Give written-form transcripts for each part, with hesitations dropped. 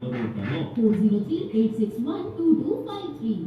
403-861-2253.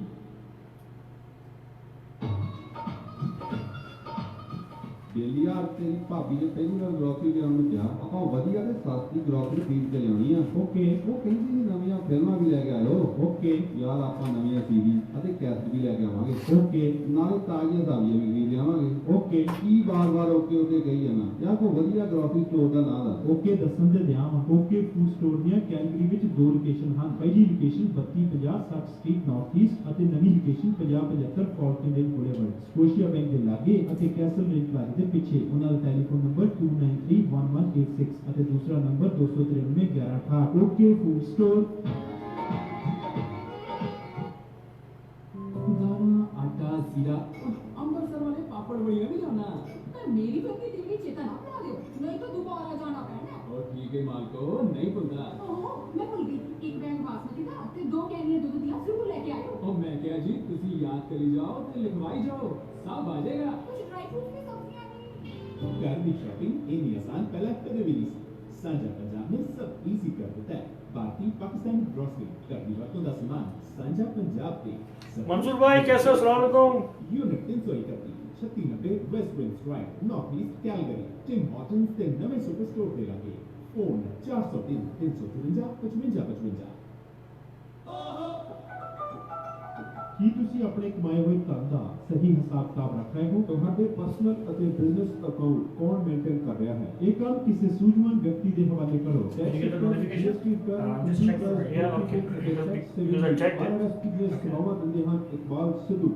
Daily यार तेरी भाभी ने पहली बार ग्रोसरी लियाउण ਨੂੰ ਕਿਹਾ ਆਪਾਂ ਵਧੀਆ ਤੇ ਸਸਤੀ ਗਰੋਸਰੀ ਖਰੀਦ ਕੇ ਲਿਆਉਣੀ ਆ ਓਕੇ ਉਹ ਕਹਿੰਦੀ ਸੀ ਨਵੀਆਂ ਫਿਲਮਾਂ ਵੀ ਲੈ ਕੇ ਆਇਓ ਓਕੇ ਯਾਰ ਆਪਾਂ ਨਵੀਆਂ ਟੀਵੀ ਅਤੇ ਕੈਸਟ ਵੀ ਲੈ ਕੇ ਆਵਾਂਗੇ ਓਕੇ ਨਾਲੇ ਤਾਜ਼ੀਆਂ ਸਬਜ਼ੀਆਂ ਵੀ ਖਰੀਦ ਲਿਆਵਾਂਗੇ ਓਕੇ ਕੀ ਬਾਰ-ਬਾਰ ਓਕੇ ਓਕੇ ਕਹੀ ਜਾਣਾ ਯਾਰ ਕੋਈ ਵਧੀਆ ਗਰੋਸਰੀ ਸਟੋਰ ਦਾ ਨਾਮ ਦੱਸ ਓਕੇ ਦੱਸਣ ਦੇ ਦਿਆਂ ਵਾ ਓਕੇ ਫੂਡ ਸਟੋਰ ਦੀਆਂ ਕੈਲਗਰੀ ਵਿੱਚ ਦੋ ਲੋਕੇਸ਼ਨ ਹਨ ਪਹਿਲੀ ਲੋਕੇਸ਼ਨ 3250 ਸੱਠ ਸਟਰੀਟ ਨਾਰਥ ਈਸਟ ਅਤੇ ਨਵੀਂ ਲੋਕੇਸ਼ਨ 5075 ਫੋਰਟਿਨਡੇਲ ਬੁਲੇਵਰਡ ਸਕੋਸ਼ੀਆ ਬੈਂਕ ਦੇ ਲਾਗੇ ਅਤੇ ਕੈਸਲ ਰੇਂਜ ਪਲਾਜ਼ਾ ਦੇ ਪਿੱਛੇ ਉਹਨਾਂ ਦਾ ਟੈਲੀਫੋਨ ਨੰਬਰ 29311186 ਅਤੇ ਦੂਸਰਾ ਨੰਬਰ 2931168 ਓਕੇ ਫੂਡ ਸਟੋਰ दाना आटा जीरा अमृतसर वाले पापड़ बढ़िया भी लाना पर मेरी पत्नी दिल्ली चेता ना बना दो नहीं तो दोबारा जाना पैना और ठीक है मालको नहीं भूलना ओहो मैं भूल गई एक बैग बासमती था ते दो कैनियां दूध दिया जरूर लेके आयो और मैं क्या जी तुसी याद करी जाओ ते लिखवाई जाओ सब आ जाएगा कुछ ड्राई फ्रूट की सब्जियां नहीं घर की शॉपिंग इतनी आसान पहले कभी भी नहीं सी साझा पंजाब ने सब इजी कर देता है भारतीय पाकिस्तानी ग्रोसरी घर की वस्तुओं का सामान साझा पंजाब के मंसूर भाई कैसे हो? अस्सलाम वालेकुम। Unit 331 3690 West Prince Drive North East Calgary Tim Hortons के नवे सुपर स्टोर के लागे फोन 403 353 55 55 ਕੀ ਤੁਸੀਂ ਆਪਣੇ ਕਮਾਏ ਹੋਏ ਧਨ ਦਾ ਸਹੀ ਹਿਸਾਬ ਕਿਤਾਬ ਰੱਖ ਰਹੇ ਹੋ ਤੁਹਾਡੇ ਪਰਸਨਲ ਅਤੇ ਬਿਜ਼ਨਸ ਅਕਾਊਂਟ ਕੌਣ ਮੇਨਟੇਨ ਕਰ ਰਿਹਾ ਹੈ ਇਹ ਕੰਮ ਕਿਸੇ ਸੂਝਵਾਨ ਵਿਅਕਤੀ ਦੇ ਹਵਾਲੇ ਕਰੋ Iqbal Sidhu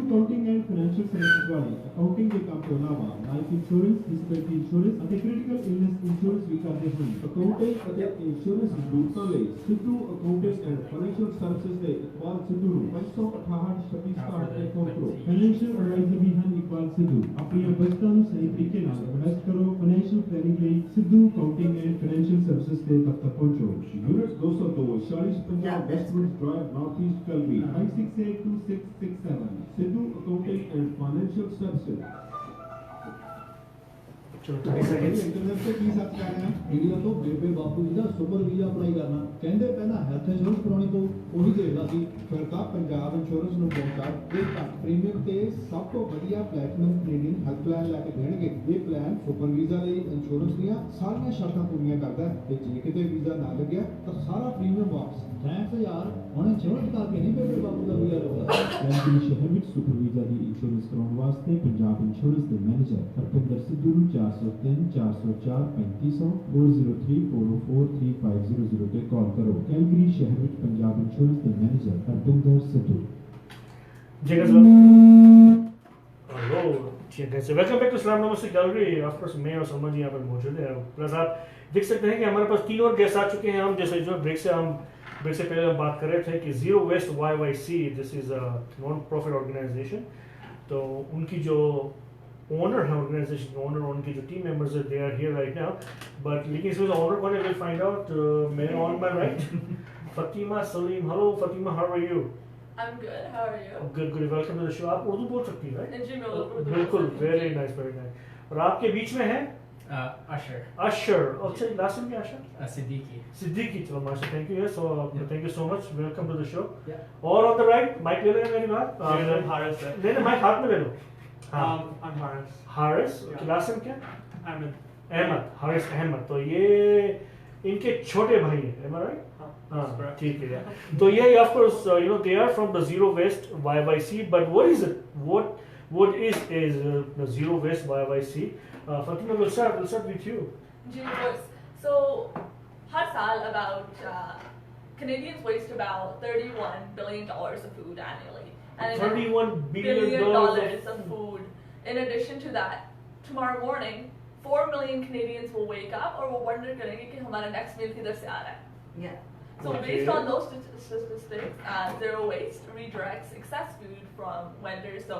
accounting and financial service ਵਾਲੇ ਅਕਾਊਂਟਿੰਗ ਦੇ ਕੰਮ ਤੋਂ ਇਲਾਵਾ ਲਾਈਫ ਇੰਸ਼ੋਰੈਂਸ ਡਿਸੇਬਿਲਟੀ ਇੰਸ਼ੋਰੈਂਸ ਅਤੇ ਕ੍ਰਿਟੀਕਲ ਇਲਨੈਸ ਇੰਸ਼ੋਰੈਂਸ ਵੀ ਕਰਦੇ ਹਨ ਅਕਾਊਂਟਿੰਗ ਅਤੇ ਇੰਸ਼ੋਰੈਂਸ ਲੋਕਾਂ ਲਈ Sidhu accounting and financial services ਦੇ ਇਕਬਾਲ ਸਿੱਧੂ ਨੂੰ 568 26 67 ਤੇ ਕਾਲ ਕਰੋ ਫਾਈਨੈਂਸ਼ੀਅਲ ਐਡਵਾਈਜ਼ਰ ਵੀ ਹਨ ਇਕਬਾਲ ਸਿੱਧੂ ਆਪਣੀਆਂ ਬਚਤਾਂ ਨੂੰ ਸਹੀ ਤਰੀਕੇ ਨਾਲ ਇਨਵੈਸਟ ਕਰੋ ਫਾਈਨੈਂਸ਼ੀਅਲ ਪਲੈਨਿੰਗ ਲਈ Sidhu accounting and financial services ਦੇ ਦਫ਼ਤਰ ਪਹੁੰਚੋ unit 202 40 50 Westwood drive north east Calgary 96826667 Sidhu accounting and financial services internet ਤੇ ਕੀ ਸਰਚ ਕਰਨਾ ਇੰਡੀਆ ਤੋਂ ਬੇਬੇ ਬਾਪੂ ਜੀ ਦਾ ਸੁਪਰ ਵੀਜ਼ਾ ਅਪਲਾਈ ਕਰਨਾ ਕਹਿੰਦੇ ਪਹਿਲਾਂ ਹੈਲਥ ਇੰਸ਼ੋਰੈਂਸ ਕਰਾਉਣੀ ਪਊ ਉਹੀ ਦੇਖਦਾ ਸੀ ਫਿਰ ਤਾਂ ਪੰਜਾਬ ਇੰਸ਼ੋਰੈਂਸ ਨੂੰ ਪਹੁੰਚਾ ਇਹ ਘੱਟ ਪ੍ਰੀਮੀਅਮ ਤੇ ਸਭ ਤੋਂ ਵਧੀਆ ਪਲੈਟੀਨਮ ਕੈਨੇਡੀਅਨ ਹੈਲਥ ਪਲਾਨ ਲੈ ਕੇ ਦੇਣਗੇ ਇਹ ਪਲਾਨ ਸੁਪਰ ਵੀਜ਼ਾ ਲਈ ਇੰਸ਼ੋਰੈਂਸ ਦੀਆਂ ਸਾਰੀਆਂ ਸ਼ਰਤਾਂ ਪੂਰੀਆਂ ਕਰਦਾ ਹੈ ਤੇ ਜੇ ਕਿਤੇ ਵੀਜ਼ਾ ਨਾ ਲੱਗਿਆ ਤਾਂ ਸਾਰਾ ਪ੍ਰੀਮੀਅਮ ਵਾਪਸ ਥੈਂਕਸ ਯਾਰ ਹੁਣ ਇੰਸ਼ੋਰੈਂਸ ਕਰਕੇ ਨਹੀਂ ਬੇਬੇ ਬਾਪੂ ਦਾ ਵੀਜ਼ਾ ਲੱਗਦਾ ਕੈਲਗਰੀ ਸ਼ਹਿਰ ਵਿੱਚ ਸੁਪਰ ਵੀਜ਼ਾ ਦੀ ਇੰਸ਼ੋਰੈਂਸ ਕਰਾਉਣ ਵਾਸਤੇ ਪੰਜਾਬ ਇੰਸ਼ੋਰੈਂਸ ਦੇ ਮੈਨੇਜਰ ਹਰਪਿੰਦਰ ਸਿੱਧੂ ਨੂੰ 403 404 3500 403 404 3500 ਤੇ ਕਾਲ ਕਰੋ ਕੈਲਗਰੀ ਸ਼ਹਿਰ ਵਿੱਚ ਪੰਜਾਬ ਇੰਸ਼ੋਰੈਂਸ ਦੇ ਮੈਨੇਜਰ ਹਰਪਿੰਦਰ ਸਿੱਧੂ हेलो ठीक है वेलकम बैक टू सलाम नमस्ते कैलगरी। ऑफ कोर्स मैं और सलमान जी यहाँ पर मौजूद है प्लस आप देख सकते हैं कि हमारे पास तीन और गेस्ट आ चुके हैं हम जैसे जो ब्रेक से पहले हम बात कर रहे थे कि zero waste YYC this is a non profit organisation तो उनकी जो ओनर है ऑर्गेनाइजेशन के ओनर उनके जो टीम मेंबर्स है they are here right now but लेकिन इसमें ओनर कौन है विल फाइंड आउट मेरे on my right Fatima Saleem hello Fatima how are you I'm good. How are you? Good welcome to the show. आप उर्दू बोल सकती हैं राइट जी मैं उर्दू बिल्कुल वेरी नाइस और आपके बीच में है अशर अच्छा लास्ट नेम क्या अशर सिद्दीकी चलो माशा thank you so thank you so much welcome to the show और ऑन द राइट माइक ले लेना मेरी बात हारिस ले माइक हाथ में ले लो I'm हारिस लास्ट नेम क्या अहमद हारिस अहमद तो ये इनके छोटे भाई हैं am I right हाँ ठीक है तो ये of course you know they are from the zero waste YYC but what is it what is the zero waste YYC Fatima we'll start with you ji of course so हर साल about Canadians waste about $31 billion of food annually and $31 billion of food in addition to that tomorrow morning 4 million Canadians will wake up और वो wonder करेंगे कि हमारा next meal किधर से आ रहा है So based on those statistics, zero waste redirects excess food from vendors, so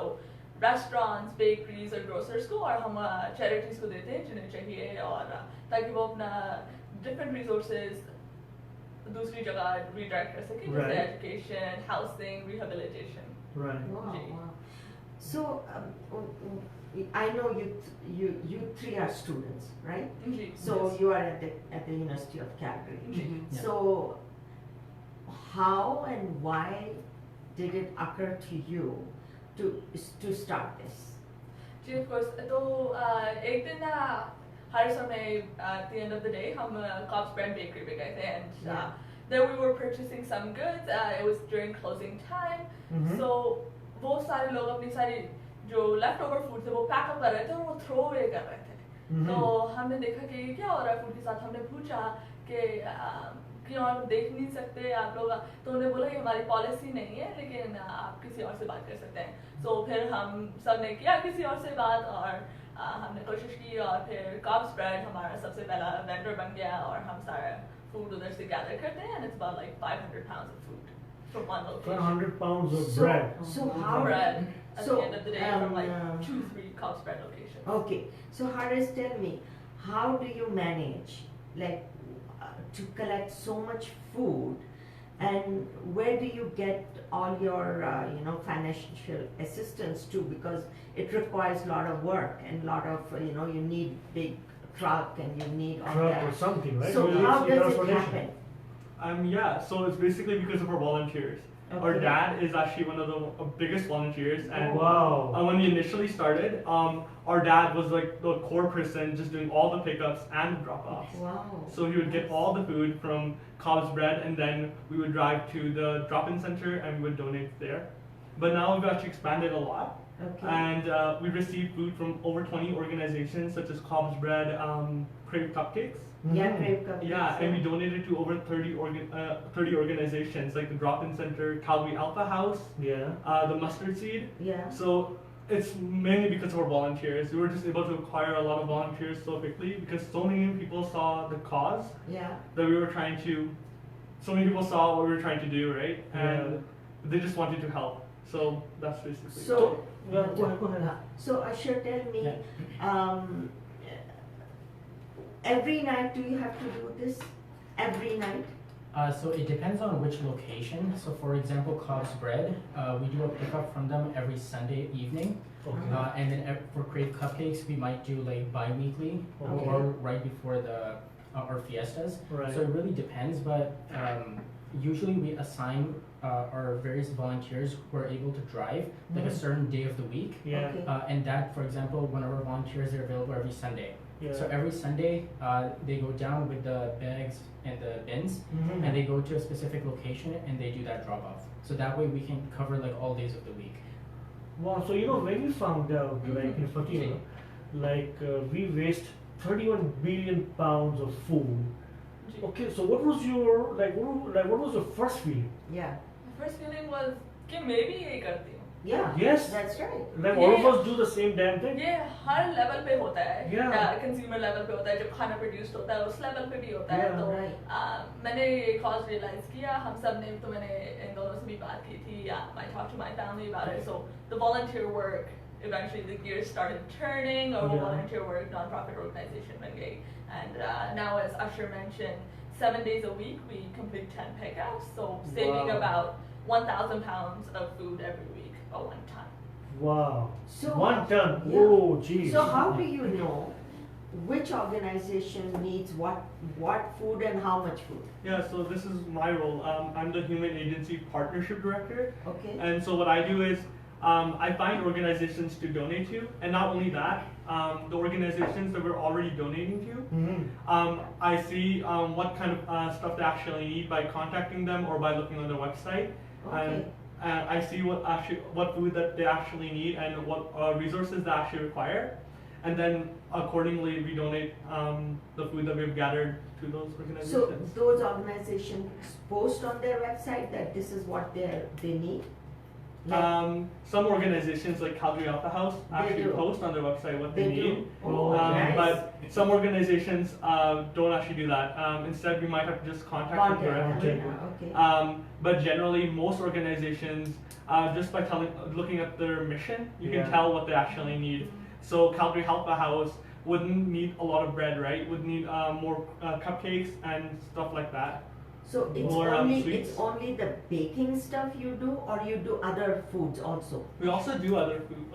restaurants, bakeries और grocers को और हम charities को देते हैं जिन्हें चाहिए और ताकि वो अपना different resources दूसरी जगह redirect कर सकें जैसे education, housing, rehabilitation. Right. Wow. So I know you three are students, right? Ji. So you are at the University of Calgary. Ji. So how and why did it occur to you to start this? Ji of course. तो एक दिन हर समय at the end of the day हम Cobb's Bread Bakery पे गए थे and Yeah. there we were purchasing some goods. It was during closing time. So वो सारे लोग अपनी सारी जो leftover food थे वो pack up कर रहे थे और वो throw away कर रहे थे. तो हमने देखा कि ये क्या हो रहा है food के साथ. हमने पूछा कि और देख नहीं सकते आप लोग. तो उन्होंने बोला ये हमारी पॉलिसी नहीं है लेकिन आप किसी और से बात कर सकते हैं. तो फिर हम सब ने किया किसी और से बात और हमने कोशिश की और फिर Cobb's Bread हमारा सबसे पहला वेंडर बन गया और हम सारा फूड उधर से गैदर करते हैं. And it's about like 500 pounds of food from one location. 500 pounds of So- bread. So how Bread at so, the end of the day from like um, 2-3 Cobb's Bread locations. Okay, so Haris, tell me, how do you manage like to collect so much food, and where do you get all your financial assistance too? Because it requires a lot of work and a lot of you need big truck and you need all Truck that. or something, right? So You how need does it transportation. happen? Yeah, so it's basically because of our volunteers. Our Okay. dad is actually one of the biggest volunteers, and Wow. when we initially started, our dad was like the core person, just doing all the pickups and the drop-offs. Wow. So he would get all the food from Cobb's Bread, and then we would drive to the drop-in center and we would donate there. But now we've actually expanded a lot, Okay. and we've received food from over 20 organizations such as Cobb's Bread, Crave Cupcakes. Yeah, Crave Cupcakes, Yeah, and we donated to over 30 organizations like the Drop-In Center, Calgary Alpha House, Yeah. the Mustard Seed. Yeah. So it's mainly because of our volunteers. We were just able to acquire a lot of volunteers so quickly because so many people saw the cause Yeah. that we were trying to. So many people saw what we were trying to do, right? And they just wanted to help. So that's basically. So, Yeah, go ahead. So Ashur, tell me, every night do you have to do this? Every night? So it depends on which location. So for example, Cobb's Bread, we do a pickup from them every Sunday evening. Okay. And then for Crave Cupcakes, we might do like bi-weekly Okay. or right before our fiestas. Right. So it really depends, but usually we assign our various volunteers who are able to drive like a certain day of the week. Yeah. Okay. And that, for example, one of our volunteers are available every Sunday. Yeah. So every Sunday, they go down with the bags and the bins, Mhm. and they go to a specific location and they do that drop off. So that way we can cover like all days of the week. Wow, so when we found out, like in Fatima, we waste 31 billion pounds of food. Okay, so what was your what was your first feeling? Yeah. The first feeling was कि मैं भी यही करती हूँ. Yeah. Yes. That's right. Like all of us do the same damn thing. ये हर level पे होता है. Yeah. कंज्यूमर लेवल पे होता है, जब खाना प्रोड्यूस होता है उस लेवल पे भी होता है. Yeah, तो right. मैंने ये कॉज रियलाइज किया. हम सब ने तो मैंने इन दोनों से भी बात की थी. I talked to my family about it. So the volunteer work, eventually the gears started turning. Or Yeah. volunteer work, non-profit organization बन गई. And now, as Usher mentioned, 7 days a week we complete 10 pickups. So saving Wow. about 1,000 pounds of food every week at one time. Wow. So 1 ton. Yeah. Oh, geez. So how do you know which organization needs what food and how much food? Yeah, so this is my role. I'm the Human Agency Partnership Director. Okay. And so what I do is I find organizations to donate to, and not only that, the organizations that we're already donating to, Mhm. I see what kind of stuff they actually need by contacting them or by looking on their website. Okay. And I see what food that they actually need and what resources they actually require, and then accordingly we donate the food that we've gathered to those So organizations. those organizations post on their website that this is what they need? Some organizations like Calgary Alpha House They actually do. post on their website what they They do. need. Oh, nice. But some organizations don't actually do that. Instead, we might have to just contact them Contact. directly. Okay. But generally, most organizations, just by looking at their mission, you Yeah. can tell what they actually need. So Calgary Alpha House wouldn't need a lot of bread, right? Would need more cupcakes and stuff like that. So it's More, sweets. only the baking stuff you do, or you do other foods also? We also do other food.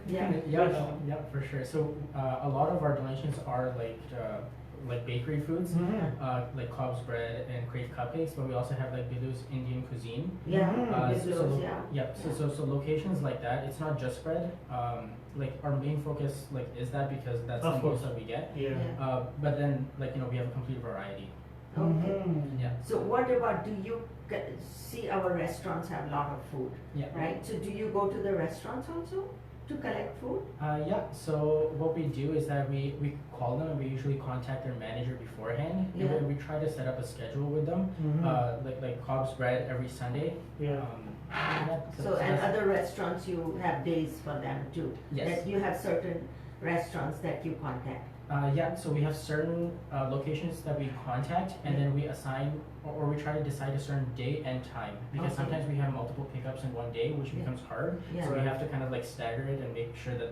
Yeah. Yeah, for sure. So a lot of our donations are like like bakery foods, like Cobb's bread and crave cupcakes, but we also have like Bilu's Indian cuisine. Yeah, So yeah. so locations like that, it's not just bread. Like our main focus like is that because that's the most that we get. Yeah. But then like we have a complete variety. Okay. Yeah. So what about, do you see our restaurants have a lot of food, Yeah. right? So do you go to the restaurants also to collect food? Yeah, so what we do is that we call them and we usually contact their manager beforehand. Yeah. And we try to set up a schedule with them, like Cobb's bread every Sunday. Yeah. So and other restaurants you have days for them too? Yes. That you have certain restaurants that you contact? Yeah, so we have certain locations that we contact and then we assign or we try to decide a certain day and time because Okay. sometimes we have multiple pickups in one day, which becomes hard. Yeah. So we have to kind of like stagger it and make sure that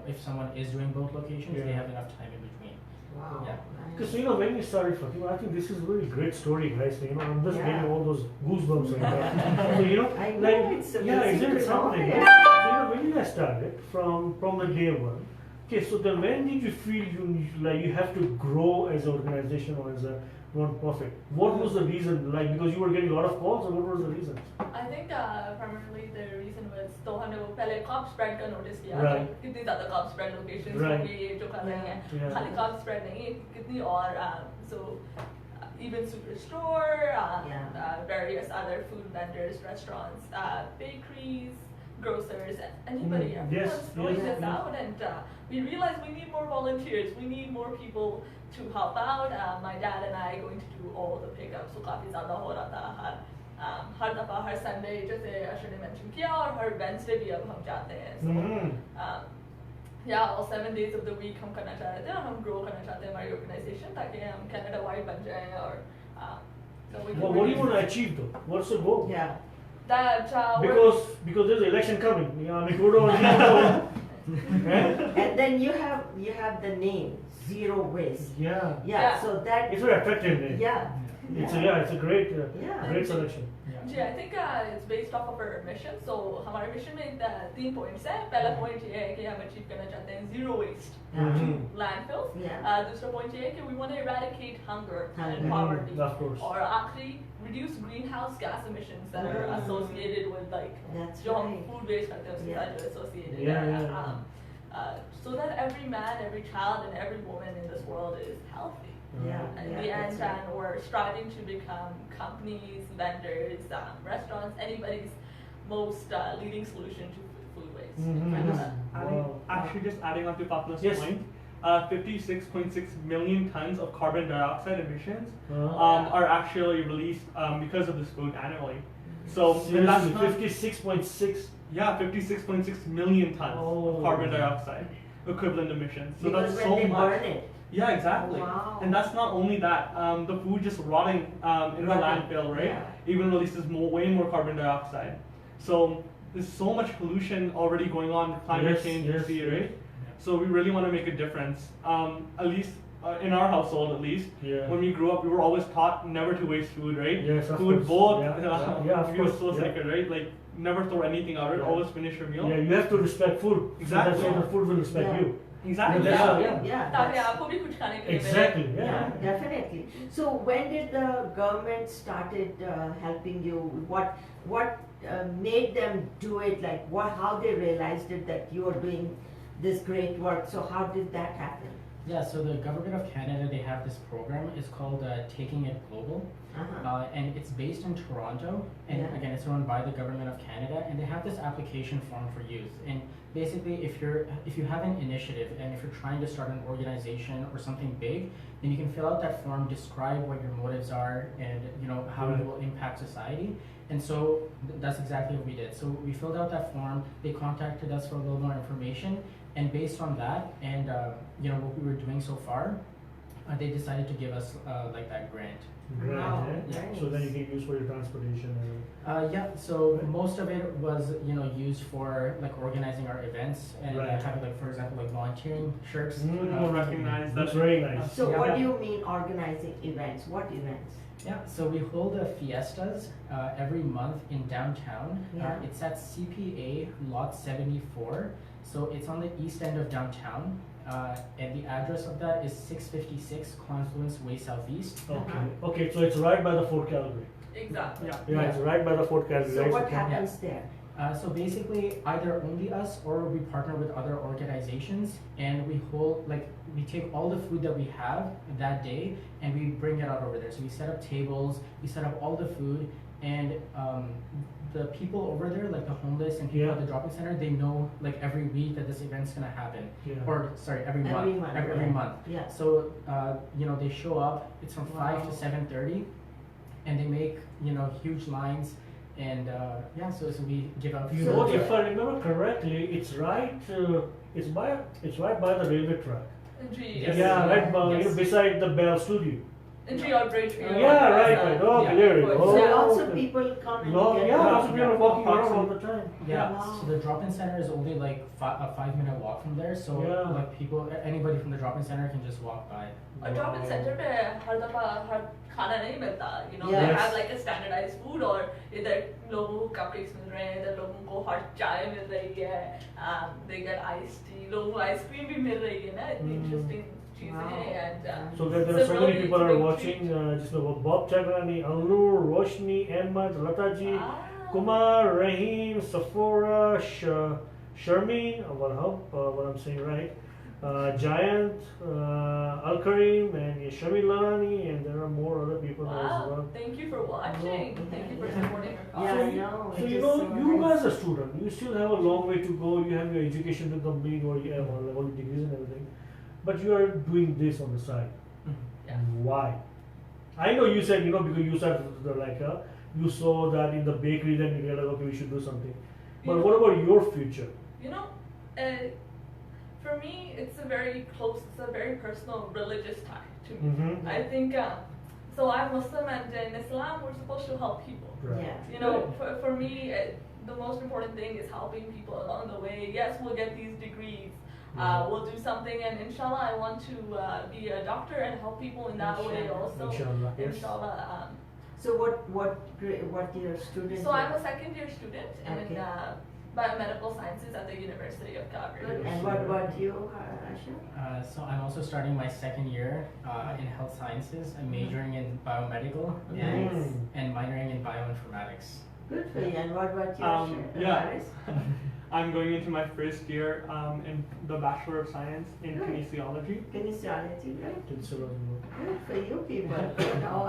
if someone is doing both locations, they have enough time in between. Wow. Yeah. Because when we started Fatima, I think this is a really great story, guys. I'm just Yeah. getting all those goosebumps right now. So I know, like, it's yeah, amazing isn't to it know something? it. So when you guys started from the day one, okay, so then when did you feel you have to grow as an organization or as a non-profit? What was the reason? Like because you were getting a lot of calls, or what was the reason? I think primarily the reason was तो हमने वो पहले Cobb spread का notice किया Right. कि कितनी ज़्यादा Cobb spread locations Right. होंगी जो कर रही हैं Yeah. खाली Cobb spread नहीं कितनी और so even superstore various other food vendors, restaurants, bakeries, grocers, anybody, everyone's Yes, throwing yes, this yes. out, and we realized we need more volunteers. We need more people to help out. My dad and I are going to do all the pickups. So काफी ज़्यादा हो रहा था हर दफा हर Sunday जैसे अशर ने mention किया और हर Wednesday भी अब हम जाते हैं. So yeah, all 7 days of the week हम करना चाह रहे थे और हम grow करना चाहते हैं हमारी organization ताकि हम Canada wide बन जाएं और so we can What do you really- want to achieve though? What's the goal? Yeah. that Because there's an election coming. I mean, who don't And then you have the name Zero Waste. Yeah. Yeah. So that It's very attractive name. yeah. It's a great Yeah. great selection. Ji I think it's based off of our mission. So हमारे mission में 3 points हैं. पहला point ये है कि हम achieve करना चाहते हैं zero waste landfills. Yeah. दूसरा point ये है कि we want to eradicate hunger and Hunger. poverty. Of course. और आखिरी reduce greenhouse gas emissions that are associated with like That's जो हम right. food waste करते हैं उसके साथ जो associated Yeah. so that every man, every child, and every woman in this world is healthy. Yeah. And yeah, the that's end, right. and we're striving to become companies, vendors, restaurants, anybody's most leading solution to food waste. Actually, just adding on to Fatma's Yes. point, 56.6 million tons of carbon dioxide emissions are actually released because of this food annually. So that's not, 56.6. yeah, 56.6 million tons Oh. of carbon dioxide equivalent emissions. So Because that's when so they much. burn it. Yeah, exactly. Wow. And that's not only that. The food just rotting in the Rotting, landfill, right? yeah. Even releases way more carbon dioxide. So there's so much pollution already going on, climate Yes, change, yes, you see, yes. right? So we really want to make a difference. At least in our household, at least. Yeah. When we grew up, we were always taught never to waste food, right? Yes, of food course. both. Yeah, of we were course. so Yeah. sacred, right? Like never throw anything out. Yeah. Always finish your meal. Yeah, you have to respect food. Exactly. So that's how the food will respect Yeah. you. Exactly. Yeah. Yeah. ताकि that's- आपको भी कुछ खाने के लिए मिले. Exactly. Yeah, Yeah. definitely. So when did the government started helping you? What made them do it? Like how they realized it that you are doing this great work? So how did that happen? Yeah, so the government of Canada, they have this program. It's called Taking It Global. And it's based in Toronto, and Yeah. again, it's run by the government of Canada, and they have this application form for youth. And basically, if you have an initiative and if you're trying to start an organization or something big, then you can fill out that form, describe what your motives are, and how Right. it will impact society. And so that's exactly what we did. So we filled out that form. They contacted us for a little more information, and based on that, and what we were doing so far, they decided to give us like that grant. Great. Wow, Yeah. nice. So then you can use for your transportation. Yeah, so most of it was used for like organizing our events and Right. having like, for example, like volunteering shirts. People recognize that. That's very nice. So Yeah. what do you mean organizing events? What events? Yeah, so we hold fiestas every month in downtown. Yeah. It's at CPA lot 74. So it's on the east end of downtown. and the address of that is 656 Confluence Way Southeast. Okay, so it's right by the Fort Calgary. Exactly. Yeah, it's right by the Fort Calgary. So right? what happens there? So basically, either only us or we partner with other organizations, and we take all the food that we have that day and we bring it out over there. So we set up tables, we set up all the food, and the people over there, like the homeless and people at the drop-in center, they know like every week that this event's gonna happen, or sorry, every month. Yeah. So they show up. It's from 5 to 7:30, and they make huge lines. And so we give out. If I remember correctly, it's right by the railway track. Yes. Yeah, right by beside the Bell Studio. Entry or bridge. Yeah, right. Okay, there you go. So lots of people come and get lots of people walking around all the time. Yeah. Wow. So the drop-in center is only like a 5-minute walk from there. So like anybody from the drop-in center can just walk by. A drop-in center में हर दफा हर खाना नहीं मिलता. They Yes. have like a standardized food, or इधर लोगों को cupcakes मिल रहे हैं, इधर लोगों को hot चाय मिल रही है. They get iced tea. लोगों को ice cream भी मिल रही है ना. इतनी interesting चीजें and. So there are so many people are watching. Just like Bob Chagrani, Anur, Roshni, Ahmed, Lataji, Kumar, Rahim, Sephora, Sharmeen. Well, I hope what I'm saying right. Giant, Al Karim, and Shami Larani, and there are more other people as well. Thank you for watching. Thank you for supporting our cause. Yeah, I know. So you guys are student. You still have a long way to go. You have your education to complete, or you have all the degrees and everything. But you are doing this on the side. Yeah. Why? I know you said because you said you saw that in the bakery, then you realized okay we should do something. But what about your future? For me, it's a very personal religious tie to me. Mm-hmm. I think, so I'm Muslim, and in Islam, we're supposed to help people. Right. Yeah. For me, the most important thing is helping people along the way. Yes, we'll get these degrees. We'll do something, and inshallah, I want to be a doctor and help people in that way also. Inshallah, yes. Inshallah. So what year student? So I'm a second-year student in Okay. biomedical sciences at the University of Calgary. Good. And what about you, Asha? So I'm also starting my second year in health sciences. I'm majoring in biomedical Nice. and minoring in bioinformatics. Good for you. And what about you, Asha? Haris? I'm going into my first year in the Bachelor of Science in Good. Kinesiology. Kinesiology, right? It's a lot more. Good for you people.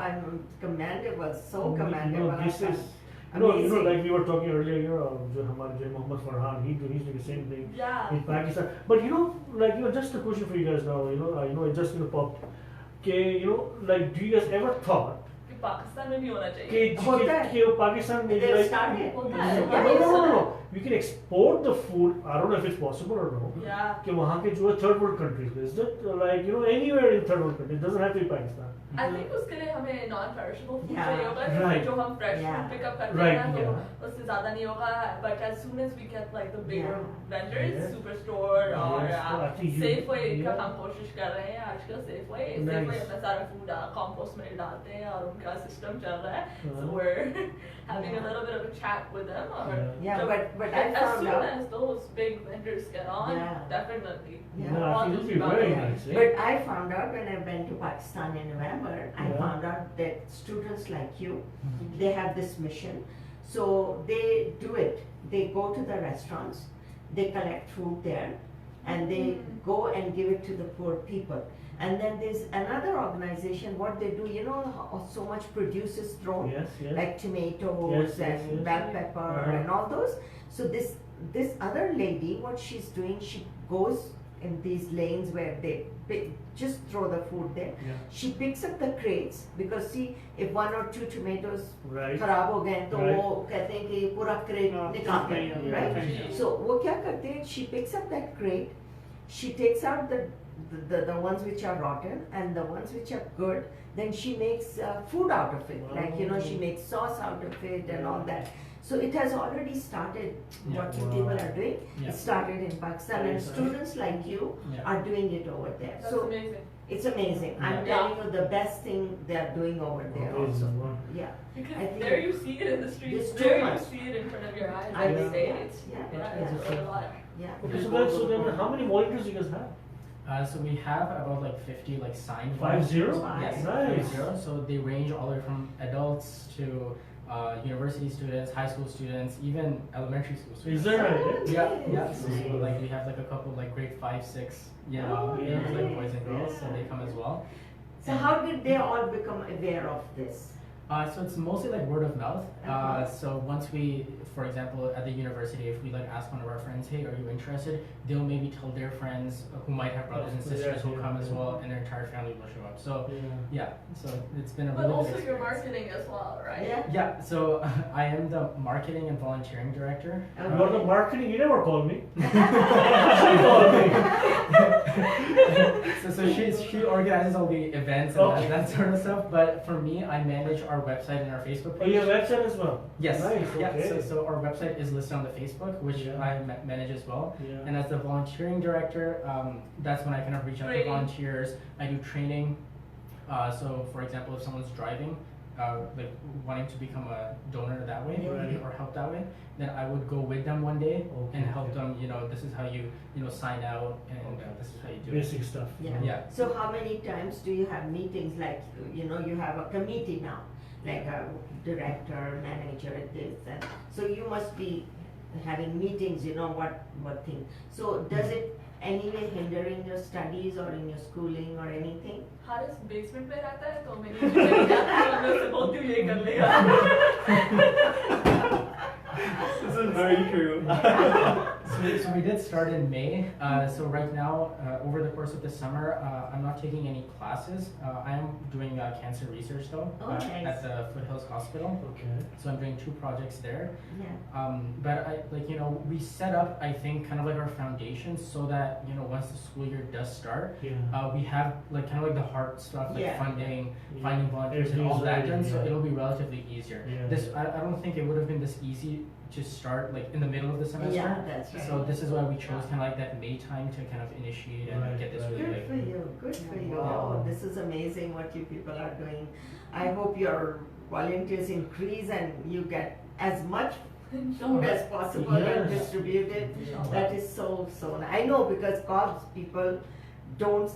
I'm commendable, so commendable. This is. Amazing. Like we were talking earlier, जो हमारे Mohammed Farhan, he's doing the same thing Yeah. in Pakistan. But just a question for you guys now. It just popped. Okay, do you guys ever thought कि पाकिस्तान में भी होना चाहिए. कि Pakistan में They started. होता है. no. We can export the food. I don't know if it's possible or no. Yeah. कि वहाँ के जो third world countries, is it anywhere in third world countries? It doesn't have to be Pakistan. I think उसके लिए हमें non-perishable food Yeah. चाहिए होगा. Right. जो हम fresh Yeah. food pick up करते Right, हैं ना, yeah. तो उससे ज़्यादा नहीं होगा. But as soon as we get like the bigger Yeah. vendors, Yes. Superstore or Yes, so I think you- Safeway का yeah. हम कोशिश कर रहे हैं आजकल. Safeway Nice. अपना सारा food compost में डालते हैं और उनका system चल रहा है. So Uh-huh. we're having a little bit of a chat with them. Or Yeah, but I as found soon out. as those big vendors get on, Yeah. definitely. Yeah. No, I Want think to it would be start very there. nice. But I found out when I went to Pakistan in November, I Yeah. found out that students like you, they have this mission. So they do it. They go to the restaurants, they collect food there, and they go and give it to the poor people. And then there's another organization, what they do, how so much produce is thrown, Yes, yes. like tomatoes Yes, yes, and yes. bell pepper Uh-huh. and all those. So this other lady, what she's doing, she goes in these lanes where they just throw the food there. Yeah. She picks up the crates because see, if 1 or 2 tomatoes Right. खराब हो गए तो Right. वो कहते हैं कि पूरा crate निकाल दें, Yeah. right? Yeah. So वो क्या करते हैं? She picks up that crate, she takes out the ones which are rotten and the ones which are good. Then she makes food out of it, like she makes sauce out of it and all that. So it has already started. Yeah. What you people are doing, Yeah. it started in Pakistan, and Yes. students like you Yeah. are doing it over there. That's So amazing. it's amazing. I'm Yeah. telling you, the best thing they are doing over there also. Amazing. Wow. Yeah. Because I think there you see it in the streets, it's too there you much. see it in front of your eyes I every know. day. Yeah. It's Yeah. yeah, Yeah. it's really a lot. Yeah. Okay, so then how many volunteers you guys have? So we have about like 50 like signed 50? volunteers. Wow. Yes, Nice. 50. So they range all the way from adults to university students, high school students, even elementary school students. Is that right? Yeah. So like we have like a couple like grade 5, 6, like boys and girls, so they come as well. So how did they all become aware of this? So it's mostly like word of mouth. So once we, for example, at the university, if we like ask one of our friends, hey, are you interested? They'll maybe tell their friends who might have brothers and sisters who'll come as well, and their entire family will show up. So so it's been a But really also good your experience. marketing as well, right? Yeah, so I am the marketing and volunteering director. You are the marketing, you never call me. She called me. So she organizes all the events and that sort of stuff. But for me, I manage our website and our Facebook Oh, page. your website as well? Yes. Nice, Yeah. okay. So our website is listed on the Facebook, which I manage as well. Yeah. And as the volunteering director, that's when I kind of reach out to Training. volunteers. I do training. So for example, if someone's driving, like wanting to become a donor that way or help that way, then I would go with them one day and help them. This is how you sign out, and this is how you do Basic stuff. Yeah. So how many times do you have meetings, like, you have a committee now, like a director, manager, this, and so you must be having meetings, what thing. So does it anyway hinder in your studies or in your schooling or anything? Haris basement में रहता है तो मैं उससे बोलती हूँ ये कर लेगा. This is very true. So we did start in May. So right now, over the course of the summer, I'm not taking any classes. I am doing cancer research though Nice. at the Foothills Hospital. Okay. So I'm doing 2 projects there. Yeah. But we set up, I think, kind of like our foundation so that once the school year does start, we have like kind of like the hard stuff like funding, finding volunteers, and all that done. So it'll be relatively easier. I don't think it would have been this easy to start like in the middle of the semester. Yeah, that's right. So this is why we chose kind of like that May time to kind of initiate and get this really Good like. for you, good for you. Wow. Oh, this is amazing what you people are doing. I hope your volunteers increase and you get as much food as possible and Yes. distribute it. That is so nice. I know, because COBS people don't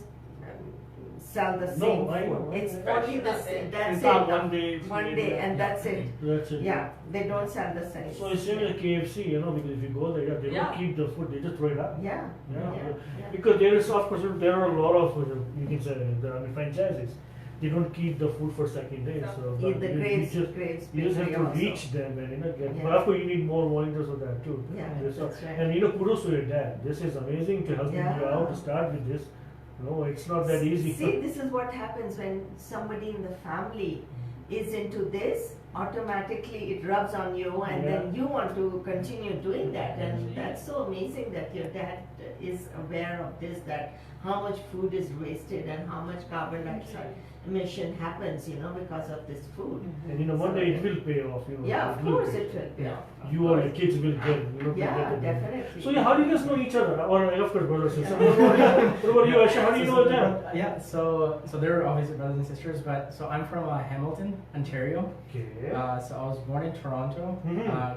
sell the same I food. know. It's Fresh only the that day. same, that's It's it. not one day. One day and that's it. That's it. Yeah, they don't sell the same. So it's similar to KFC, because if you go there, they don't keep the food, they just throw it out. Yeah. Because there is, of course, there are a lot of, you can say, franchises. They don't keep the food for second day. So The but grapes you just have to also. reach them and get. Yeah. But of course, you need more volunteers for that too. Yeah, So- that's right. And kudos to your dad. This is amazing to help you out to start with this. No, it's not that easy. See, this is what happens when somebody in the family is into this. Automatically, it rubs on you, and then you want to continue doing that. And that's so amazing that your dad is aware of this. That how much food is wasted and how much carbon dioxide emission happens, because of this food. And one day it will pay off. Yeah, of will course pay. it will pay off. Of You or course. your kids will get. Yeah, get it. definitely. So how do you guys know each other? Or of course, brothers and sisters. What about you, Asha? How do you know them? Yeah, so they're obviously brothers and sisters, but so I'm from Hamilton, Ontario. Okay. So I was born in Toronto,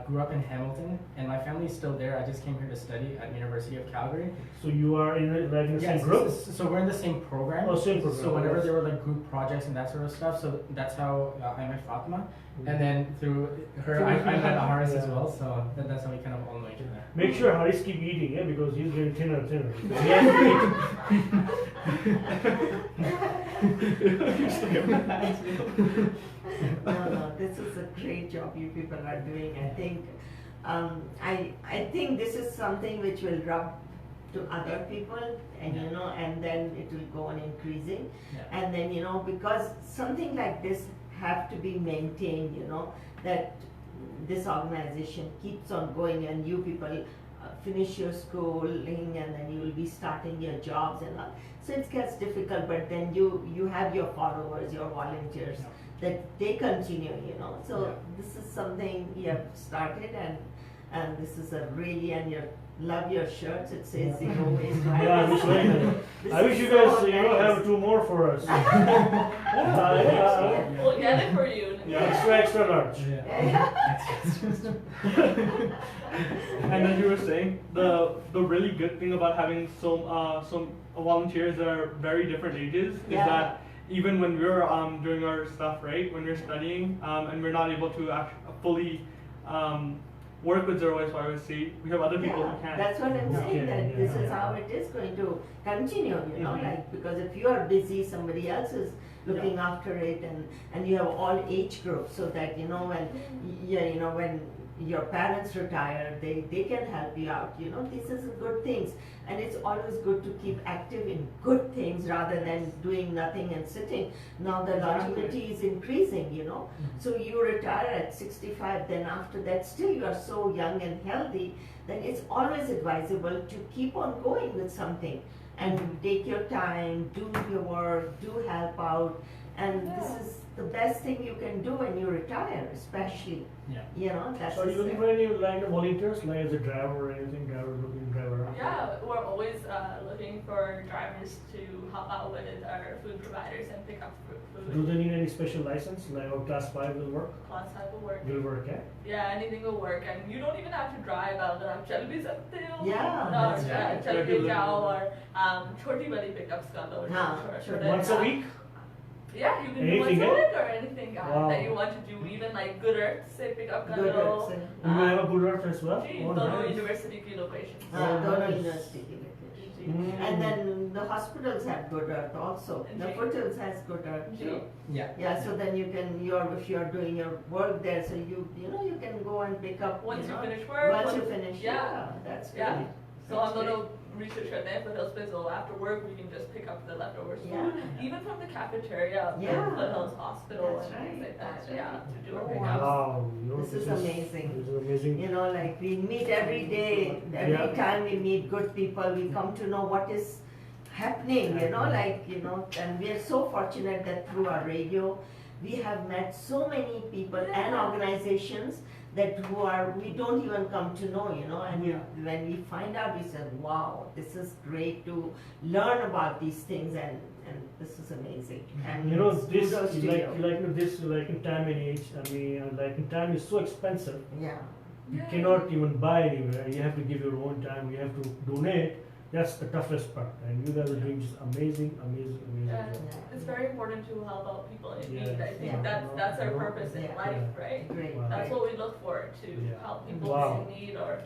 grew up in Hamilton, and my family is still there. I just came here to study at University of Calgary. So you are in the Yeah, same group? So we're in the same program. Oh, same program. So whenever Yes. there were like group projects and that sort of stuff, so that's how I met Fatima, and then through her I met Haris as well. So that's how we kind of all know each other. Make sure Haris keep eating, because he's getting thinner and thinner. He has to eat. No, this is a great job you people are doing. I think, I think this is something which will rub to other people, and and then it will go on increasing, and then because something like this have to be maintained, that this organization keeps on going, and you people finish your schooling, and then you will be starting your jobs and all. So it gets difficult, but then you have your followers, your volunteers, that they continue, So this is something you have started, and this is a really, and you love your shirts. It says zero waste. Right? Yeah, this way. This I wish is you so guys, nice. have 2 more for us. We'll get it for you. Extra large. And then you were saying the really good thing about having so volunteers that are very different ages is Yeah. that even when we're doing our stuff, right, when we're studying and we're not able to fully work with Zero Waste YYC, we have other people who can. That's what I'm saying, that Yeah, this yeah, is yeah. how it is going to continue, you know, like, because if you are busy, somebody else is looking after it, and you have all age groups, so that, you know, when your parents retire, they can help you out, you know, this is good things. And it's always good to keep active in good things rather than doing nothing and sitting. Now the longevity is increasing, you know. So you retire at 65, then after that still you are so young and healthy, then it's always advisable to keep on going with something and take your time, do your work, do help out. And this is the best thing you can do when you retire, especially. Yeah. You know, that's So are you looking for any like volunteers, like as a driver or anything, looking driver around? Yeah, we're always looking for drivers to help out with our food providers and pick up food. Do they need any special license, like or class 5 will work? Class type of work. Will work, yeah? Yeah, anything will work, and you don't even have to drive. अगर आप चल भी सकते हो, Yeah, और that's right. चल के जाओ और छोटी वाली pickups कर लो. हाँ, छोटे- Once a week? Yeah, you can Anything, do once a eh? week or anything Wow. that you want to do. Even like good earth, say pick up कर Good low. Earth, say. You will have a good earth as well? Ji, Oh, दोनों nice. university की locations. दोनों nice. university के locations. Ji. Mm. And then the hospitals have good earth also. The Ji. foothills has good earth Ji. too. Yeah. Yeah, so then you can, if you're doing your work there, so you can go and pick up. Once you know, finish work. Once you finish, Yeah. that's Yeah. great. So That's I'm gonna great. research करते हैं for Hills so after work we can just pick up the leftovers food, Yeah. even from the cafeteria of the Yeah. Hills Hospital That's and things right, like that. that's Yeah, right. to do a Oh, pickup. Wow, This is amazing. This is amazing. You know, like we meet every day, every Yeah. time we meet good people, we come to know what is happening, you know, like, and we are so fortunate that through our radio, we have met so many people and organizations that we don't even come to know, you know, and when we find out, we said, wow, this is great to learn about these things, and this is amazing. And You know, this kudos to you. this like in time and age. I mean, like in time is so expensive. Yeah. You cannot even buy anywhere. You have to give your own time. You have to donate. That's the toughest part. And you guys are doing just amazing Yeah, job. it's very important to help out people in Yeah. need. I think Yeah. that's our purpose in Yeah. life, Yeah. right? Great. Wow. That's what we look for, to Yeah. help people Wow. in need or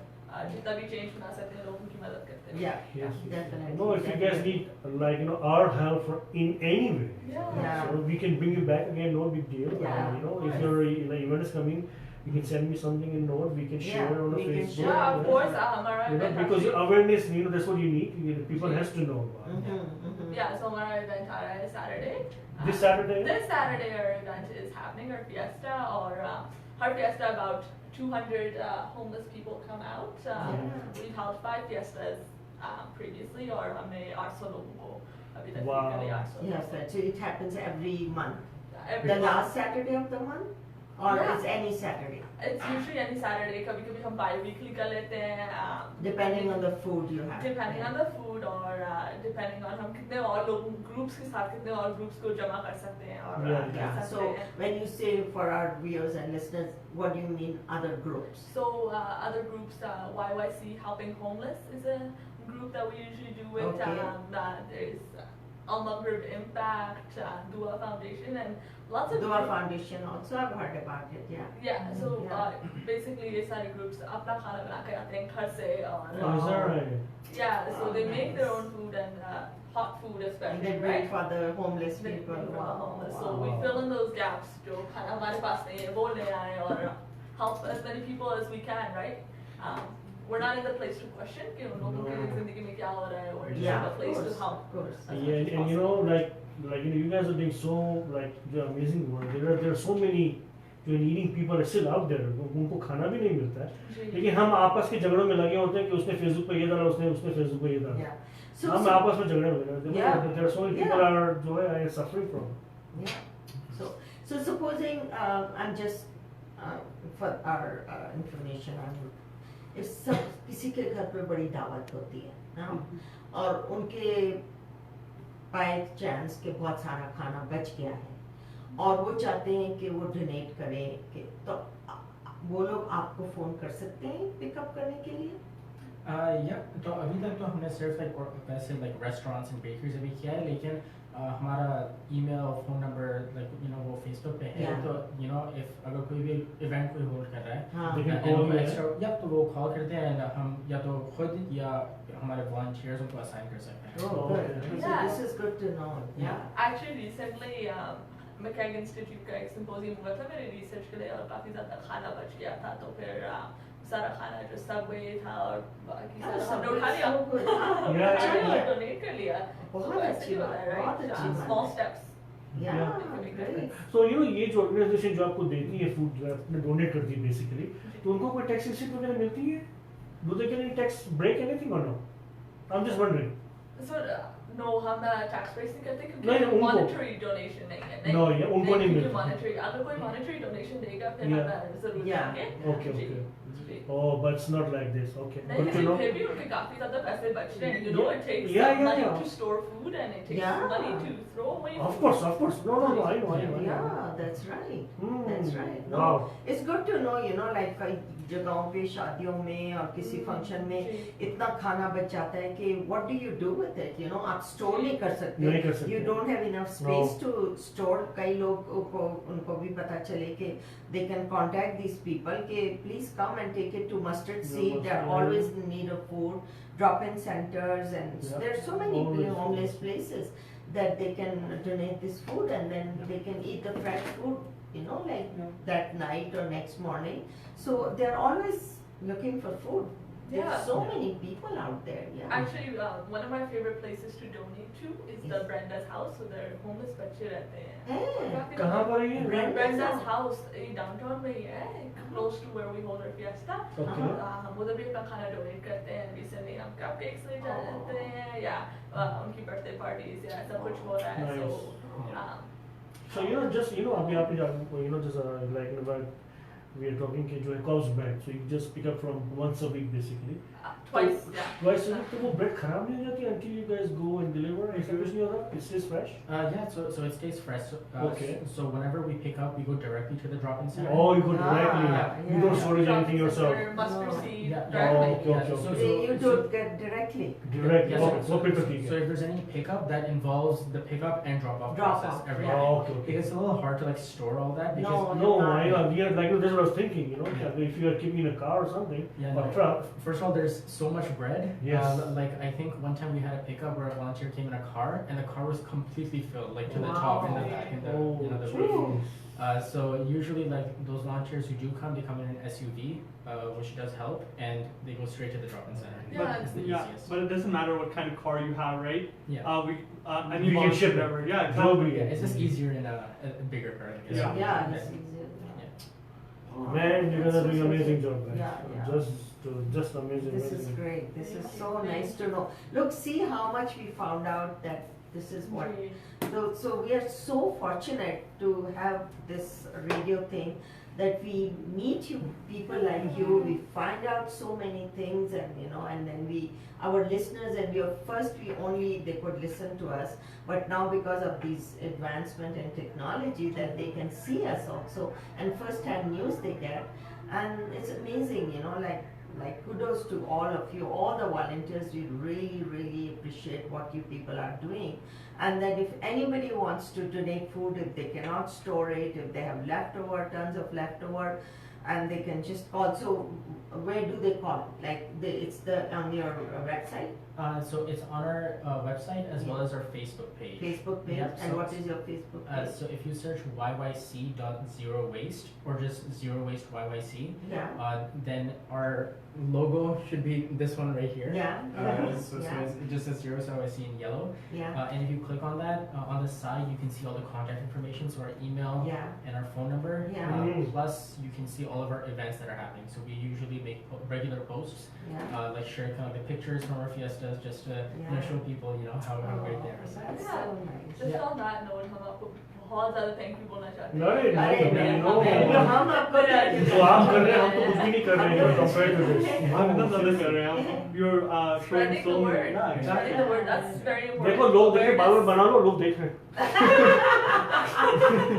जितना भी change बना सकते हैं लोगों की मदद करते हैं. Yeah, Yes. definitely. No, if you guys need our help for in any way, Yeah. so we can bring you back again. No big deal. Yeah. If your event is coming, you can send me something in note. We can share on the we can Facebook. share. Yeah, of course, हमारा event Because actually- awareness, that's what you need. People has to know about. Yeah, so हमारा event आ रहा है Saturday. This Saturday? This Saturday our event is happening, our fiesta, or our fiesta, about 200 homeless people come out. We've held 5 fiestas previously, और हमने 800 लोगों को अभी तक Wow. करीब 800 Yes, लोगों so it happens every month. को- every The month. last Saturday of the month? Or Yeah. it's any Saturday? It's usually any Saturday. कभी कभी हम bi-weekly कर लेते हैं. Depending on the food you have. Depending on the food, or depending on हम कितने और लोगों groups के साथ कितने और groups को जमा कर सकते हैं और Yeah, कर Yeah, सकते so हैं. when you say for our viewers and listeners, what do you mean other groups? So other groups, YYC Helping Homeless is a group that we usually do with. Okay. There's Al-Maghrib Impact, Dua Foundation, and lots of Dua groups. Foundation also, I've heard about it, yeah. Yeah, so Yeah. basically ये सारे groups अपना खाना बना के आते हैं घर से और Oh, is that right? yeah, so they make their Nice. own food, and hot food And especially, they bring right? for the homeless They people. bring for homeless. So Wow. we fill in those gaps जो खाना हमारे पास नहीं है वो ले आए और help as many people as we can, right? We're not in the place to question कि उन लोगों की No. जिंदगी में क्या हो रहा है. We're just Yeah, in the of place course, to help. of course. as much Yeah, as and possible. you guys are doing so amazing work. There are so many needing people still out there. उनको खाना भी नहीं मिलता है. जी. लेकिन हम आपस के झगड़ों में लगे होते हैं कि उसने फेसबुक पे ये डाला, उसने फेसबुक पे ये डाला. Yeah. So, हम आपस में झगड़े में लगे होते हैं. Yeah. There are so many people are जो है suffering from. yeah. So supposing I'm just for our information, if सब किसी के घर पे बड़ी दावत होती है ना, और उनके बाय चांस के बहुत सारा खाना बच गया है और वो चाहते हैं कि वो डोनेट करें, कि तो वो लोग आपको फोन कर सकते हैं पिकअप करने के लिए? या तो अभी तक तो हमने सिर्फ वैसे रेस्टोरेंट्स एंड बेकरीज अभी किया है, लेकिन हमारा ईमेल फोन नंबर वो फेसबुक पे है, Yeah. तो इफ अगर कोई भी इवेंट कोई होल्ड कर रहा है हाँ. They can and call उनको you, extra या तो वो कॉल करते हैं and हम या तो खुद या हमारे वॉलंटियर्स उनको असाइन कर सकते हैं. Oh, good. So Yeah. this is good to know. Yeah. Actually, recently, McKeg Institute का एक symposium हुआ था मेरे research के लिए और काफी ज़्यादा खाना बच गया था, तो फिर सारा खाना जो सबवे था और बाकी सारा हमने उठा लिया, डोनेट कर लिया. बहुत अच्छी बात, बहुत अच्छी बात. Small steps. Yeah, great. So ये जो ऑर्गेनाइजेशन जो आपको देती है फूड, जो आपने डोनेट कर दी बेसिकली, तो उनको कोई टैक्स रिसीट वगैरह मिलती है? Do they get any tax break anything or no? I'm just wondering. So no, हम tax breaks नहीं करते नहीं, क्योंकि उनको- monetary donation नहीं है. No, yeah, उनको नहीं क्योंकि मिलता. monetary, अगर कोई monetary donation देगा फिर Yeah. हम जरूर Yeah. देंगे. Okay, ji, okay. Ji. Oh, but it's not like this. Okay. नहीं, Good to लेकिन know. फिर भी उनके काफी ज़्यादा पैसे बचते हैं. You know, it takes Yeah, money yeah. to store food and it takes Yeah. money to throw away. Of food. course, of course. No, I know, I know. Yeah, that's right. Hmm. That's right. No, Wow. it's good to know, like कई जगहों पे शादियों में और किसी function में जी. इतना खाना बच जाता है कि what do you do with it? आप स्टोर नहीं कर सकते. नहीं कर सकते. You don't have enough space to store. कई लोगों को उनको भी पता चले कि they can contact these people कि please come and take it to mustard seed. They're Yeah. always in need of food. Drop-in centers and Yeah. there's so many Always. homeless places that they can donate this food and then they can eat the fresh food, that night or next morning. So they're always looking for food. There's Yeah. so many people out there. Yeah. Actually, one of my favorite places to donate to is the Brenda's house. So they're homeless बच्चे रहते हैं. Hey, काफी कहाँ पर है ये? Brenda's house downtown में ही है, close to where we hold our fiesta. Okay. हम उधर भी अपना खाना donate करते हैं. Recently हम cupcakes ले जाते हैं या उनकी birthday parties या ऐसा कुछ हो रहा है. Nice. So So just अभी आप just like about we are talking कि जो है cows bread, so you just pick up from once a week basically. twice, yeah. Twice a week, तो वो bread खराब नहीं हो जाती until you guys go and deliver? If you नहीं होता, it stays fresh. Yeah, so it stays fresh. Okay. So whenever we pick up, we go directly to the drop-in center. Oh, you go directly. Yeah. You don't storage anything yourself. Mustard No. seed Yeah. directly. Oh, okay, Yeah, okay, so- okay. You do it get directly. Direct. Yes, Okay, वो pick up ठीक So है. if there's any pickup, that involves the pickup and drop-off Drop-off. process every Oh, day. okay, okay. It's a little hard to store all that No. because No, Yeah. I know. Yeah, like that's what I was thinking. If you are keeping in a car or something, Yeah, or no. truck. First of all, there's so much bread. Yes. I think one time we had a pickup where a volunteer came in a car and the car was completely filled, like to the top and the Wow. back and the Oh, the jeez. roof. So usually those volunteers who do come, they come in an SUV, which does help, and they go straight to the drop-in center. Yeah. It's the Yeah, easiest. but it doesn't matter what kind of car you have, right? Yeah. Any We can volunteer ship it. driver. Yeah, Globally. exactly. Yeah, it's just easier in a bigger car, I guess. Yeah. Yeah, it's easier. Oh, Man, you're that's gonna do so amazing good. job, guys. Yeah, yeah. Just amazing. This is amazing. great. This is so nice to know. Look, see how much we found out that this is what. So we are so fortunate to have this radio thing that we meet you people like you. We find out so many things, and then our listeners, and they could listen to us, but now because of these advancement in technology, that they can see us also, and first-hand news they get, and it's amazing, like kudos to all of you, all the volunteers. We really, really appreciate what you people are doing. And that if anybody wants to donate food, if they cannot store it, if they have leftover, tons of leftover, and they can just call. So where do they call? Like it's on your website? So it's on our website as well as our Facebook page. Facebook page? Yep, And so what is your Facebook page? So if you search YYC.zerowaste or just Zero Waste YYC, then our logo should be this one right here. Yeah. So it just says Zero, so I see in yellow. Yeah. And if you click on that, on the side you can see all the contact information, so our email Yeah. and our phone number. Yeah. Plus you can see all of our events that are happening. So we usually make regular posts, Yeah. like share kind of the pictures from our fiestas, just to Yeah. show people how great they are. That's Yeah. so nice. Just Yeah. on that note, हम आपको बहुत ज़्यादा thank you बोलना चाहते हैं। नहीं अरे नहीं नो हम आपको thank you तो आप कर रहे हैं हम तो कुछ भी नहीं कर रहे हैं compare to this I'm not other कर रहे हैं हम you're showing Spreading so the many word. yeah Spreading exactly the word. That's very important. देखो लोग देख रहे बार Awareness. बना लो लोग देख रहे हैं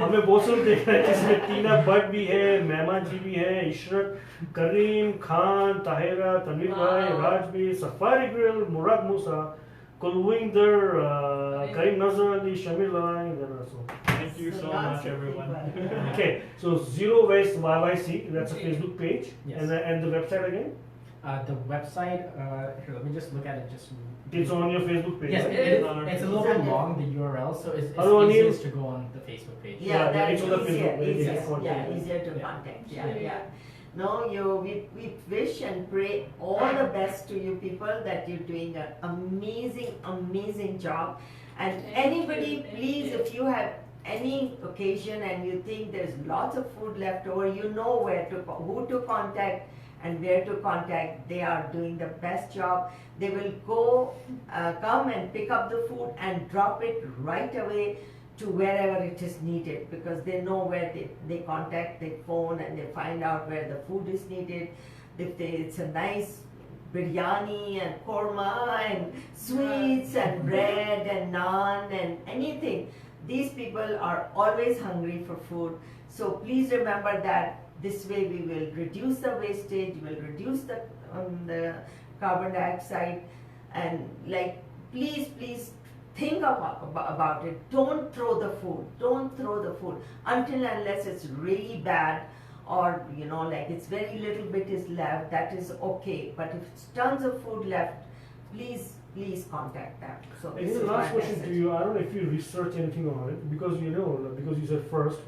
हमें बहुत से लोग देख रहे हैं जिसमें टीना भट्ट भी है मेहमान जी भी है इशरत करीम खान ताहिरा तनवीर भाई Wow. राज भी सफारी ग्रिल मुराद मूसा कुलविंदर करीम नजर अली शमील लाई thank you so much everyone Okay, so Zero Waste YYC, that's a Okay. Facebook page, Yes. and the website again. The website, here, let me just look at it. It's on your Facebook page. Yes, right? it's a little bit long, the URL, so it's Hello, Anil. easiest to go on the Facebook page. Yeah, Yeah, that's it's on the easier, Facebook, very easier, easy to contact. yeah, easier to Yeah. contact, yeah, Yeah. yeah. No, we wish and pray all the best to you people that you're doing an amazing, amazing job. And Thank anybody, you, thank please, you. if you have any occasion and you think there's lots of food left over, you know where to, who to contact and where to contact. They are doing the best job. They will go, come and pick up the food and drop it right away to wherever it is needed, because they know where they contact, they phone and they find out where the food is needed. If it's a nice biryani and korma and sweets and bread and naan and anything, these people are always hungry for food. So please remember that. This way we will reduce the wastage, we will reduce the carbon dioxide, and like please think about it. Don't throw the food. Don't throw the food until unless it's really bad, or like it's very little bit is left. That is okay. But if it's tons of food left, please contact them. So And this the is last my question message. to you, I don't know if you research anything on it, because because you said first,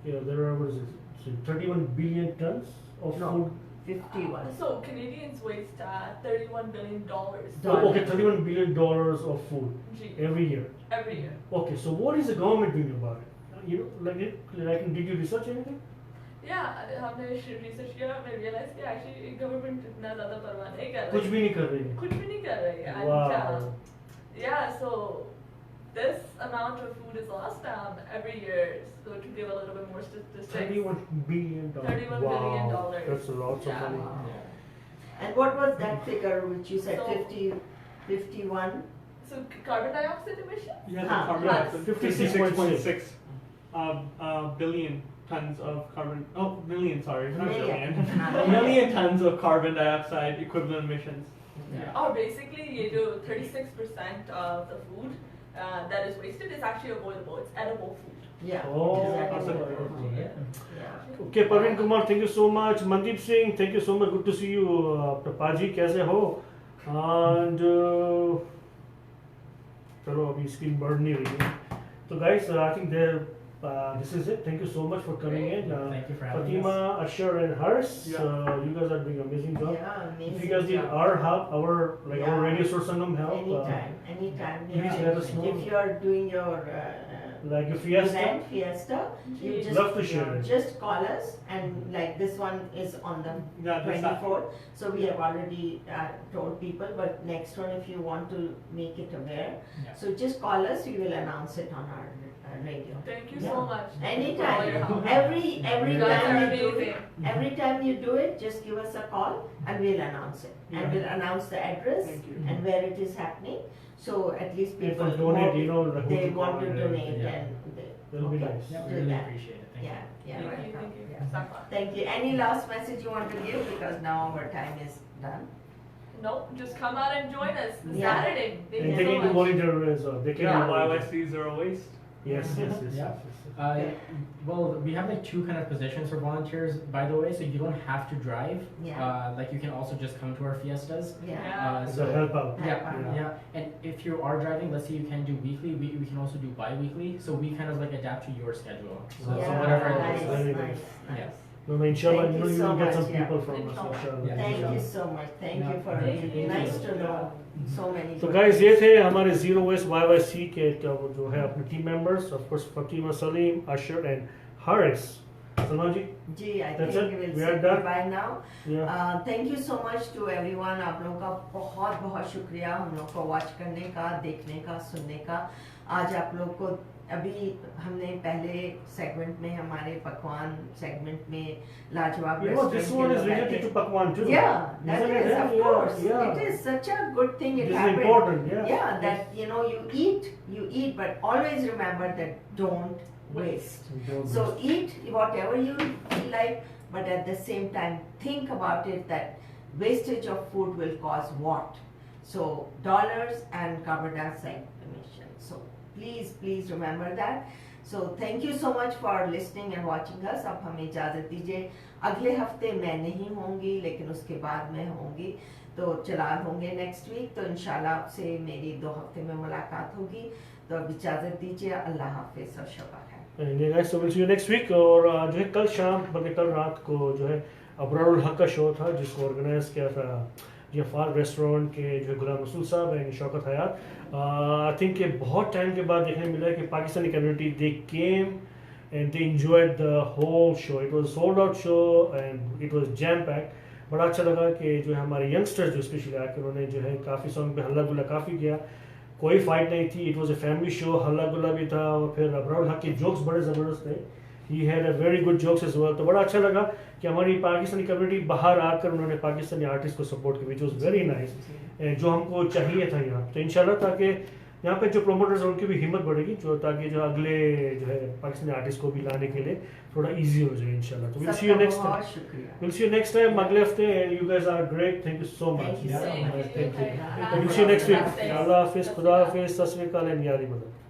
there are, what is it, so 31 billion tons of No. food. 51. So Canadians waste $31 billion Oh, okay, $31 billion of food Gee, every year. every year. Okay, so what is the government doing about it? Did you research anything? Yeah, हमने research किया, मैं realize कि actually government इतना ज़्यादा परवाह नहीं कर कुछ रही भी नहीं कर रही है. कुछ भी नहीं कर रही है. Wow. And yeah, so this amount of food is lost every year. So to give a little bit more statistics, $31 billion. $31 wow. billion. That's a lot of Yeah. money. And what was that figure which you said? So- 51? So carbon dioxide emissions? yeah the Ah, carbon yes. dioxide 56.6 billion tons of carbon million sorry not Million. billion million tons of carbon dioxide equivalent emissions Yeah. Or basically, you do 36% of the food that is wasted is actually avoidable. It's edible food. Yeah. Oh, exactly. Yeah. Yeah. Okay, Parveen Kumar, thank you so much. Mandeep Singh, thank you so much. Good to see you. Papaji, कैसे हो? And चलो अभी screen बढ़ नहीं रही है. So guys, I think this is it. Thank you so much for coming in. Thank you for having Fatima, us. Asher, and Hars. Yeah. You guys are doing an amazing job. Yeah, amazing. If you guys need job. our help, our Yeah. Radio Source Sangam help, Anytime. please Yeah. let us know. If you are doing your like a fiesta. event, fiesta, you Gee. just Love to share it. just call us, and like this one is on the yeah this 24th. So we have already told people, but next one, if you want to make it aware, Yeah. so just call us. We will announce it on our radio. Thank you Yeah. so much. for all your Anytime, help. every You guys time are you do it, amazing. every time you do it, just give us a call and we'll announce it. Yeah. And we'll announce the address Thank you. and where it is happening. So at least People people donate, know like who they to call want to and donate everything. Yeah. and they, That'll be nice. Yeah, we do really that. appreciate it. Thank you. Yeah, Thank you, thank you. Yeah. Sakwa. Thank you. Any last message you want to give? Because now our time is done. Nope, just come out and join us this Yeah. Saturday. Thank And you they so need to much. volunteer as well. They can yeah do volunteer. YYC zero waste Yes. Yeah. Well, we have like two kind of positions for volunteers, by the way, so you don't have to drive. Yeah. Like you can also just come to our fiestas. Yeah. Yeah. As a help out. Yeah, Yeah. yeah. And if you are driving, let's say you can do weekly, we can also do bi-weekly. So we kind of like adapt to your schedule. So, Yeah, so whatever it nice, is. Very nice, nice. Yeah. No, inshallah, Thank you you so will get some much, yeah. people from us, Inshallah. inshallah. Yeah. Thank you so much. Thank you for Thank you. nice to know so many. तो good guys things. ये थे हमारे zero waste YYC के जो है अपने team members, of course Fatima, Saleem, Ashar and Haris. Salman ji, जी, I That's think it. we will We say are done. goodbye now. yeah. Thank you so much to everyone. आप लोगों का बहुत बहुत शुक्रिया हम लोग को वॉच करने का, देखने का, सुनने का. आज आप लोग को अभी हमने पहले सेगमेंट में हमारे पकवान सेगमेंट में लाजवाब You know, this one is related to Pakwan too. Yeah, that Isn't is, it? of Yeah, course. yeah. It is such a good thing. It This is happened. important, yeah. Yeah, that you know, you eat, but always remember that don't waste. Don't So eat whatever you feel like, but at the same time think about it that wastage of food will cause what? So dollars and carbon dioxide emission. So please remember that. So thank you so much for listening and watching us. अब हमें इजाज़त दीजिए. अगले हफ्ते मैं नहीं होंगी, लेकिन उसके बाद मैं होंगी. तो चलार होंगे नेक्स्ट वीक. तो इंशाल्लाह आपसे मेरी 2 हफ्ते में मुलाकात होगी. तो अब इजाज़त दीजिए. अल्लाह हाफिज़ और शबा खैर. And guys, so we'll see you next week. और जो है कल शाम बल्कि कल रात को जो है अबरारुल हक का शो था जिसको ऑर्गेनाइज किया था जो फार रेस्टोरेंट के जो गुलाम रसूल साहब and Shaukat Hayat. I think ये बहुत टाइम के बाद देखने मिला है कि Pakistani community they came and they enjoyed the whole show. It was sold out show and it was jam packed. बड़ा अच्छा लगा कि जो है हमारे यंगस्टर्स जो स्पेशली आके उन्होंने जो है काफ़ी सॉन्ग पे हल्ला गुल्ला काफ़ी किया. कोई फाइट नहीं थी. It was a family show. हल्ला गुल्ला भी था और फिर अबरारुल हक के जोक्स बड़े ज़बरदस्त थे. He had a very good jokes as well. तो बड़ा अच्छा लगा कि हमारी पाकिस्तानी कम्युनिटी बाहर आकर उन्होंने पाकिस्तानी आर्टिस्ट को सपोर्ट किया, विच वाज वेरी नाइस, जो हमको चाहिए था यहाँ. तो इंशाल्लाह ताकि यहाँ पे जो प्रोमोटर्स हैं उनकी भी हिम्मत बढ़ेगी जो ताकि जो अगले जो है पाकिस्तानी आर्टिस्ट को भी लाने के लिए थोड़ा इजी हो जाए इंशाल्लाह. तो will see you next time. Will see you next time अगले हफ्ते. You guys are great. Thank you so much. Thank you. Thank you. Will see you next week. अल्लाह हाफिज़. खुदा हाफिज़. सत श्री अकाल एंड यारी मदद.